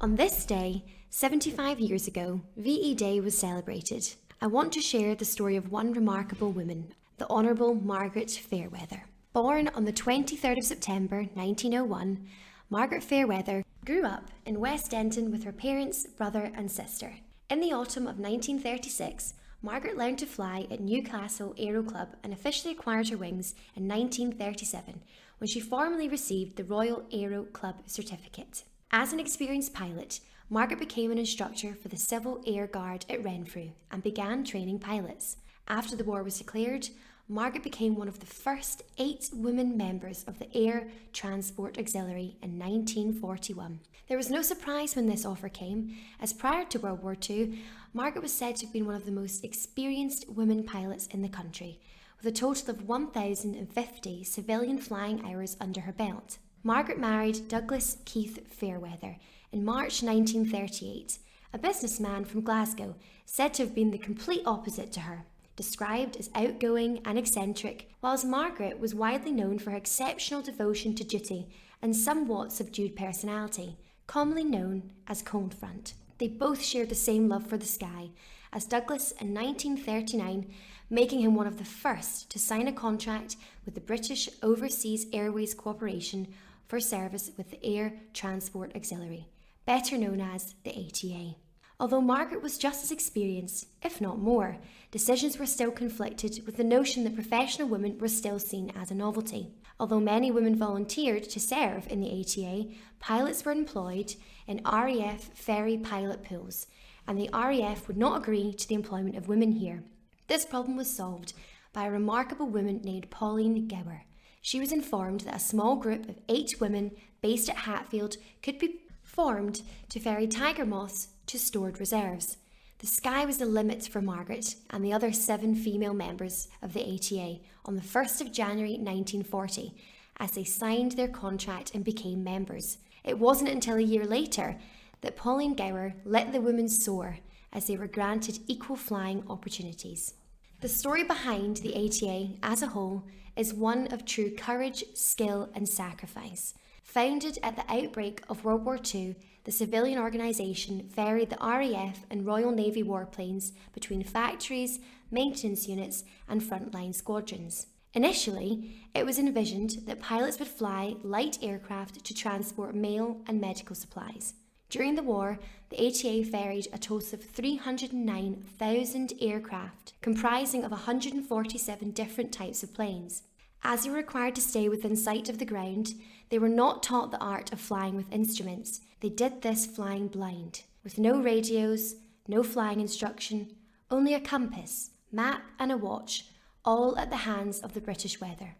On this day, 75 years ago, VE Day was celebrated. I want to share the story of one remarkable woman, the Honourable Margaret Fairweather. Born on the 23rd of September 1901, Margaret Fairweather grew up in West Denton with her parents, brother and sister. In the autumn of 1936, Margaret learned to fly at Newcastle Aero Club and officially acquired her wings in 1937 when she formally received the Royal Aero Club certificate. As an experienced pilot, Margaret became an instructor for the Civil Air Guard at Renfrew and began training pilots. After the war was declared, Margaret became one of the first 8 women members of the Air Transport Auxiliary in 1941. There was no surprise when this offer came, as prior to World War II, Margaret was said to have been one of the most experienced women pilots in the country, with a total of 1,050 civilian flying hours under her belt. Margaret married Douglas Keith Fairweather in March 1938, a businessman from Glasgow, said to have been the complete opposite to her, described as outgoing and eccentric, whilst Margaret was widely known for her exceptional devotion to duty and somewhat subdued personality, commonly known as cold front. They both shared the same love for the sky, as Douglas in 1939, making him one of the first to sign a contract with the British Overseas Airways Corporation for service with the Air Transport Auxiliary, better known as the ATA. Although Margaret was just as experienced, if not more, decisions were still conflicted with the notion that professional women were still seen as a novelty. Although many women volunteered to serve in the ATA, pilots were employed in RAF ferry pilot pools, and the RAF would not agree to the employment of women here. This problem was solved by a remarkable woman named Pauline Gower. She was informed that a small group of 8 women based at Hatfield could be formed to ferry tiger moths to stored reserves. The sky was the limit for Margaret and the other 7 female members of the ATA on the 1st of January 1940 as they signed their contract and became members. It wasn't until a year later that Pauline Gower let the women soar as they were granted equal flying opportunities. The story behind the ATA as a whole is one of true courage, skill and sacrifice. Founded at the outbreak of World War II, the civilian organisation ferried the RAF and Royal Navy warplanes between factories, maintenance units and frontline squadrons. Initially, it was envisioned that pilots would fly light aircraft to transport mail and medical supplies. During the war, the ATA ferried a total of 309,000 aircraft, comprising of 147 different types of planes. As they were required to stay within sight of the ground, they were not taught the art of flying with instruments. They did this flying blind, with no radios, no flying instruction, only a compass, map and a watch, all at the hands of the British weather.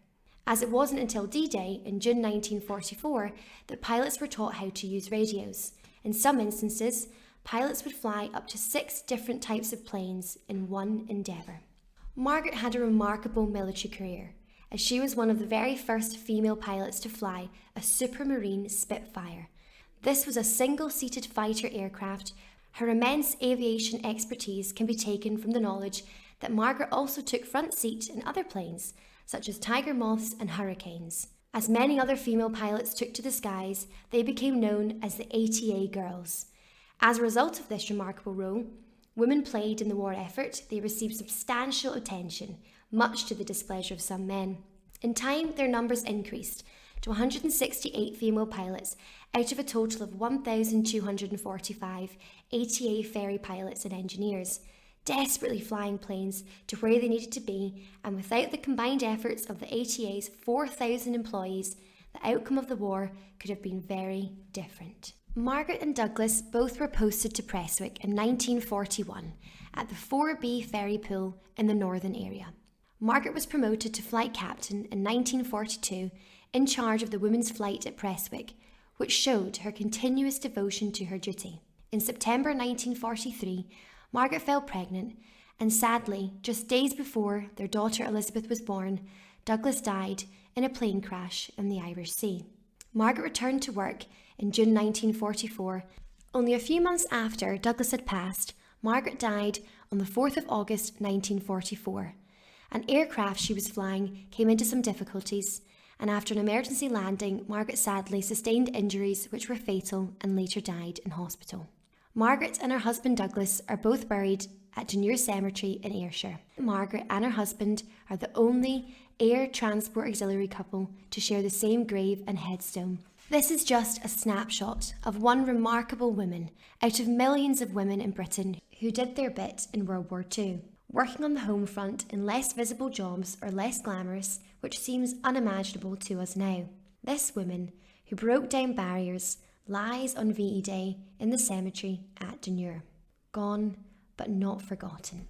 As it wasn't until D-Day in June 1944 that pilots were taught how to use radios. In some instances, pilots would fly up to 6 different types of planes in one endeavour. Margaret had a remarkable military career, as she was one of the very first female pilots to fly a Supermarine Spitfire. This was a single-seated fighter aircraft. Her immense aviation expertise can be taken from the knowledge that Margaret also took front seat in other planes, such as Tiger Moths and Hurricanes. As many other female pilots took to the skies, they became known as the ATA Girls. As a result of this remarkable role, women played in the war effort. They received substantial attention, much to the displeasure of some men. In time, their numbers increased to 168 female pilots out of a total of 1,245 ATA ferry pilots and engineers, desperately flying planes to where they needed to be, and without the combined efforts of the ATA's 4,000 employees, the outcome of the war could have been very different. Margaret and Douglas both were posted to Prestwick in 1941 at the 4B ferry pool in the northern area. Margaret was promoted to flight captain in 1942 in charge of the women's flight at Prestwick, which showed her continuous devotion to her duty. In September 1943, Margaret fell pregnant, and sadly, just days before their daughter Elizabeth was born, Douglas died in a plane crash in the Irish Sea. Margaret returned to work in June 1944. Only a few months after Douglas had passed, Margaret died on the 4th of August 1944. An aircraft she was flying came into some difficulties, and after an emergency landing, Margaret sadly sustained injuries which were fatal and later died in hospital. Margaret and her husband Douglas are both buried at Dunure Cemetery in Ayrshire. Margaret and her husband are the only Air Transport Auxiliary couple to share the same grave and headstone. This is just a snapshot of one remarkable woman out of millions of women in Britain who did their bit in World War II, working on the home front in less visible jobs or less glamorous, which seems unimaginable to us now. This woman, who broke down barriers, lies on VE Day in the cemetery at Dunure. Gone, but not forgotten.